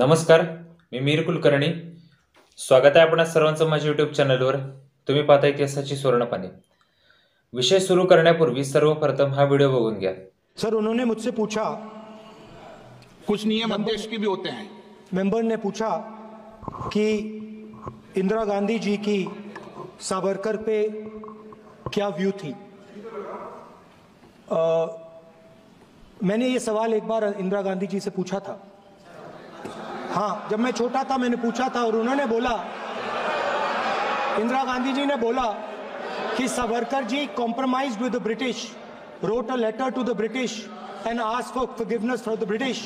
नमस्कार, मी मीर कुलकर्णी. स्वागत आहे आपणा सर्वांचं माझ्या यूट्यूब चॅनलवर. तुम्ही पाहता इतिहासाची सुवर्णपाने. विषय सुरू करण्यापूर्वी सर्वप्रथम हा व्हिडिओ बघून घ्या. सर, उन्होंने मुझसे पूछा, कुछ नियम अध्यक्ष के भी होते हैं. मेंबर ने पूछा कि इंदिरा गांधी जी की सावरकर पे क्या व्यू थी. मैंने ये सवाल एक बार इंदिरा गांधी जी से पूछा था. हाँ, जब मैं छोटा था मैंने पूछा था और उन्होंने बोला, इंदिरा गांधी जी ने बोला कि सावरकर जी कॉम्प्रोमाइज्ड विद the British, wrote a letter to the British and asked for forgiveness for the British.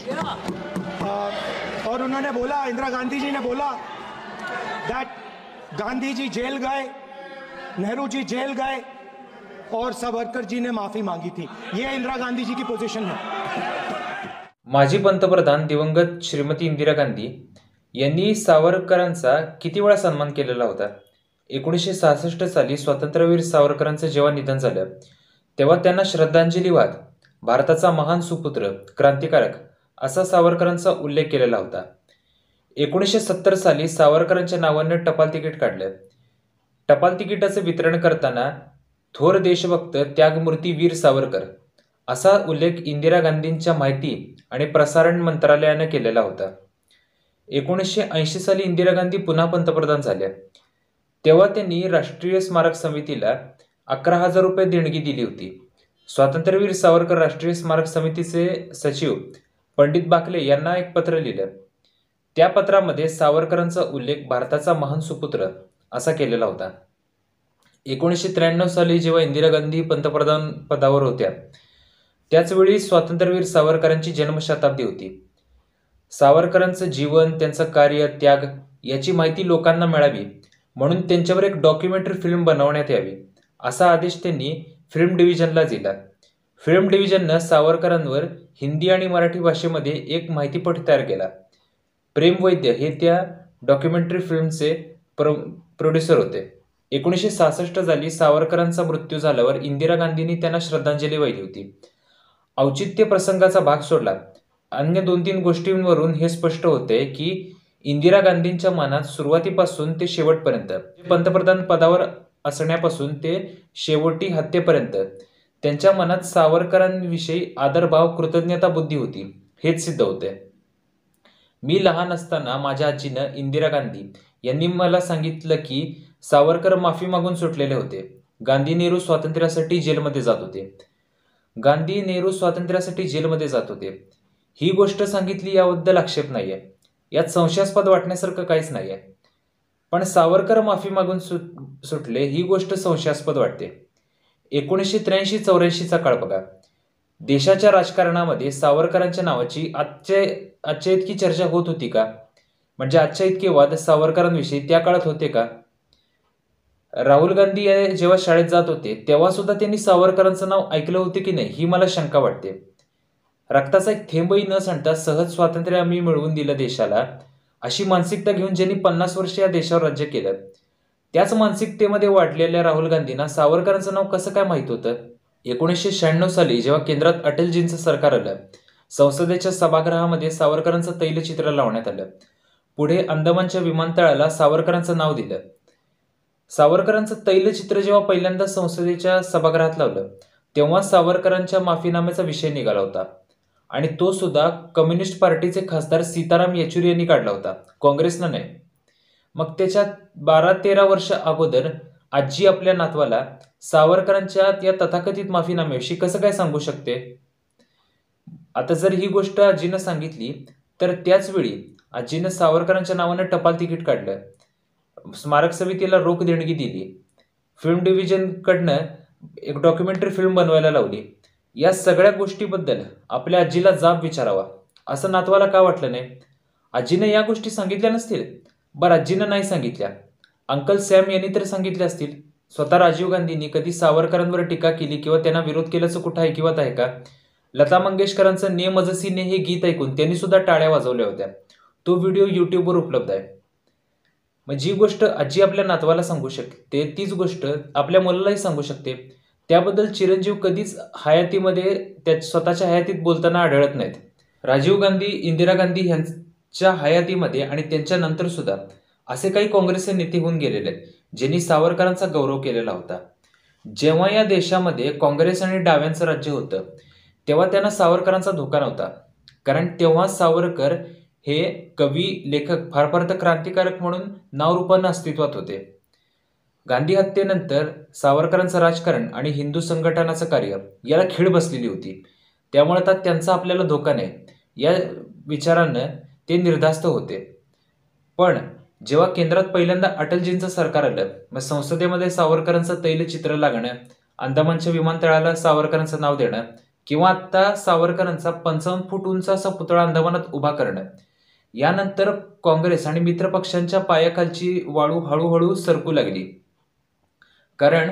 और उन्होंने बोला, इंदिरा गांधी जी ने बोला that गांधी जी जेल गए, नेहरू जी जेल गए और सावरकर जी ने माफी मांगी थी. ये इंदिरा गांधी जी की पोजीशन है. माजी पंतप्रधान दिवंगत श्रीमती इंदिरा गांधी यांनी सावरकरांचा किती वेळा सन्मान केलेला होता. 1966 साली स्वातंत्र्यवीर सावरकरांचं जेव्हा निधन झालं तेव्हा त्यांना श्रद्धांजली वाहत भारताचा महान सुपुत्र, क्रांतिकारक असा सावरकरांचा उल्लेख केलेला होता. 1970 साली सावरकरांच्या नावानं टपाल तिकीट काढलं. टपाल तिकिटाचं वितरण करताना थोर देशभक्त त्यागमूर्ती वीर सावरकर असा उल्लेख इंदिरा गांधींच्या माहिती आणि प्रसारण मंत्रालयानं केलेला होता. 1980 साली इंदिरा गांधी पुन्हा पंतप्रधान झाल्या तेव्हा त्यांनी राष्ट्रीय स्मारक समितीला 11,000 रुपये देणगी दिली होती. स्वातंत्र्यवीर सावरकर राष्ट्रीय स्मारक समितीचे सचिव पंडित बाकले यांना एक पत्र लिहिलं. त्या पत्रामध्ये सावरकरांचा उल्लेख भारताचा महान सुपुत्र असा केलेला होता. 1993 साली जेव्हा इंदिरा गांधी पंतप्रधान पदावर होत्या त्याचवेळी स्वातंत्र्यवीर सावरकरांची जन्मशताब्दी होती. सावरकरांचं जीवन, त्यांचं कार्य, त्याग याची माहिती लोकांना मिळावी म्हणून त्यांच्यावर एक डॉक्युमेंटरी फिल्म बनवण्यात यावी असा आदेश त्यांनी फिल्म डिव्हिजनला दिला. फिल्म डिव्हिजननं सावरकरांवर हिंदी आणि मराठी भाषेमध्ये एक माहितीपट तयार केला. प्रेम वैद्य हे त्या डॉक्युमेंटरी फिल्मचे प्रोड्युसर होते. 1966 साली सावरकरांचा मृत्यू झाल्यावर इंदिरा गांधींनी त्यांना श्रद्धांजली वाहिली होती. औचित्य प्रसंगाचा भाग सोडला अन्य 2-3 गोष्टींवरून हे स्पष्ट होते की इंदिरा गांधींच्या मनात सुरुवातीपासून ते शेवटपर्यंत, पंतप्रधान पदावर असण्यापासून ते शेवटी हत्येपर्यंत त्यांच्या मनात सावरकरांविषयी आदरभाव, कृतज्ञता बुद्धी होती हेच सिद्ध होते. मी लहान असताना माझ्या आजीनं इंदिरा गांधी यांनी मला सांगितलं की सावरकर माफी मागून सुटलेले होते. गांधी नेहरू स्वातंत्र्यासाठी जेलमध्ये जात होते. ही गोष्ट सांगितली याबद्दल आक्षेप नाहीये, यात संशयास्पद वाटण्यासारखं काहीच नाहीये. पण सावरकर माफी मागून सुटले ही गोष्ट संशयास्पद वाटते. 1983-84 काळ बघा. देशाच्या राजकारणामध्ये सावरकरांच्या नावाची आजच्या इतकी चर्चा होत होती का? म्हणजे आजच्या इतके वाद सावरकरांविषयी त्या काळात होते का? राहुल गांधी जेव्हा शाळेत जात होते तेव्हा सुद्धा त्यांनी सावरकरांचं नाव ऐकलं होते की नाही ही मला शंका वाटते. रक्ताचा एक थेंबही न सांडता सहज स्वातंत्र्य आम्ही मिळवून दिलं देशाला अशी मानसिकता घेऊन ज्यांनी 50 वर्ष या देशावर राज्य केलं त्याच मानसिकतेमध्ये वाढलेल्या राहुल गांधींना सावरकरांचं नाव कसं काय माहित होतं? 1996 साली जेव्हा केंद्रात अटलजींचं सरकार आलं संसदेच्या सभागृहामध्ये सावरकरांचं तैलचित्र लावण्यात आलं. पुढे अंदमानच्या विमानतळाला सावरकरांचं नाव दिलं. सावरकरांचं तैलचित्र जेव्हा पहिल्यांदा संसदेच्या सभागृहात लावलं तेव्हा सावरकरांच्या माफीनाम्याचा विषय निघाला होता आणि तो सुद्धा कम्युनिस्ट पार्टीचे खासदार सीताराम येचुरी यांनी काढला होता, काँग्रेसनं नाही. मग त्याच्या 12-13 वर्ष अगोदर आजी आपल्या नातवाला सावरकरांच्या या तथाकथित माफीनाम्याविषयी कसं काय सांगू शकते? आता जर ही गोष्ट आजीनं सांगितली तर त्याच वेळी आजीनं सावरकरांच्या नावानं टपाल तिकीट काढलं, स्मारक समितीला रोख देणगी दिली, फिल्म डिव्हिजनकडनं एक डॉक्युमेंटरी फिल्म बनवायला लावली. या सगळ्या गोष्टीबद्दल आपल्या आजीला जाब विचारावा असं नातवाला का वाटलं नाही? आजीनं या गोष्टी सांगितल्या नसतील? बरं, आजीनं नाही सांगितल्या, अंकल सॅम यांनी तर सांगितल्या असतील. स्वतः राजीव गांधींनी कधी सावरकरांवर टीका केली किंवा त्यांना विरोध केल्याचं कुठं ऐकिवत आहे का? लता मंगेशकरांचं ने मजसीने हे गीत ऐकून त्यांनी सुद्धा टाळ्या वाजवल्या होत्या. तो व्हिडिओ युट्यूबवर उपलब्ध आहे. मग जी गोष्ट आजी आपल्या नातवाला सांगू शकते तीच गोष्ट आपल्या मुलालाही सांगू शकते. त्याबद्दल चिरंजीव कधीच हयातीमध्ये स्वतःच्या हयातीत बोलताना आढळत नाहीत. राजीव गांधी, इंदिरा गांधी सावरकरांच्या हयातीमध्ये आणि त्यांच्या नंतर सुद्धा असे काही काँग्रेसचे नेते होऊन गेलेले आहेत ज्यांनी सावरकरांचा गौरव केलेला होता. जेव्हा या देशामध्ये काँग्रेस आणि डाव्यांचं राज्य होतं तेव्हा त्यांना सावरकरांचा धोका नव्हता, कारण तेव्हा सावरकर हे कवी, लेखक, फार फार तर क्रांतिकारक म्हणून नावरूपानं अस्तित्वात होते. गांधी हत्येनंतर सावरकरांचं राजकारण आणि हिंदू संघटनाचं कार्य याला खीळ बसलेली होती. त्यामुळे आता त्यांचा आपल्याला धोका नाही या विचारानं ते निर्धास्त होते. पण जेव्हा केंद्रात पहिल्यांदा अटलजींचं सरकार आलं, मग संसदेमध्ये सावरकरांचं तैलचित्र लागणं, अंदमानच्या विमानतळाला सावरकरांचं नाव देणं किंवा आता सावरकरांचा 55 फूट उंच असा पुतळा अंदमानात उभा करणं, यानंतर काँग्रेस आणि मित्रपक्षांच्या पायाखालची वाळू हळूहळू सरकू लागली. कारण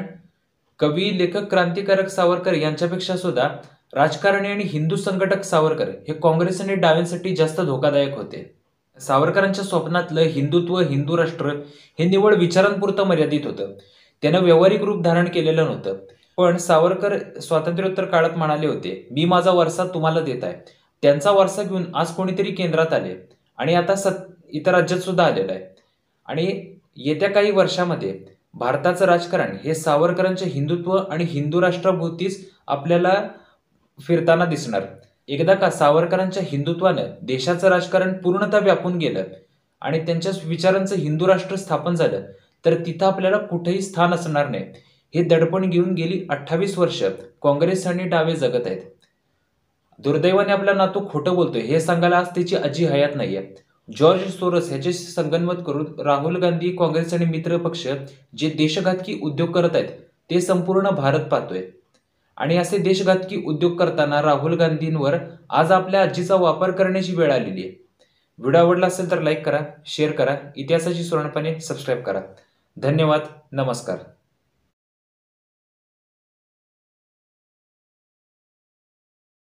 कवी, लेखक, क्रांतिकारक सावरकर यांच्यापेक्षा सुद्धा राजकारणी आणि हिंदू संघटक सावरकर हे काँग्रेस आणि डाव्यांसाठी जास्त धोकादायक होते. सावरकरांच्या स्वप्नातलं हिंदुत्व, हिंदू राष्ट्र हे निवळ विचारांपुरतं मर्यादित होतं. त्यानं व्यावहारिक रूप धारण केलेलं नव्हतं. पण सावरकर स्वातंत्र्योत्तर काळात म्हणाले होते, मी माझा वारसा तुम्हाला देत आहे. त्यांचा वारसा घेऊन आज कोणीतरी केंद्रात आले आणि आता इतर राज्यात सुद्धा आलेलं आहे. आणि येत्या काही वर्षामध्ये भारताचं राजकारण हे सावरकरांच्या हिंदुत्व आणि हिंदू राष्ट्राभोवतीच आपल्याला फिरताना दिसणार. एकदा का सावरकरांच्या हिंदुत्वानं देशाचं राजकारण पूर्णतः व्यापून गेलं आणि त्यांच्या विचारांचं हिंदू राष्ट्र स्थापन झालं, तर तिथं आपल्याला कुठेही स्थान असणार नाही. हे दडपण घेऊन गेली 28 वर्ष काँग्रेस आणि डावे जगत आहेत. दुर्दैवाने आपला नातू खोटं बोलतोय हे सांगायला आज त्याची आजी हयात नाहीये. जॉर्ज सोरस ह्याच्याशी संगनमत करून राहुल गांधी, काँग्रेस आणि मित्र पक्ष जे देशघातकी उद्योग करत आहेत ते संपूर्ण भारत पाहतोय. आणि असे देशघातकी उद्योग करताना राहुल गांधींवर आज आपल्या आजीचा वापर करण्याची वेळ आलेली आहे. व्हिडिओ आवडला असेल तर लाईक करा, शेअर करा, इतिहासाची सुवर्णपणे सबस्क्राईब करा. धन्यवाद. नमस्कार.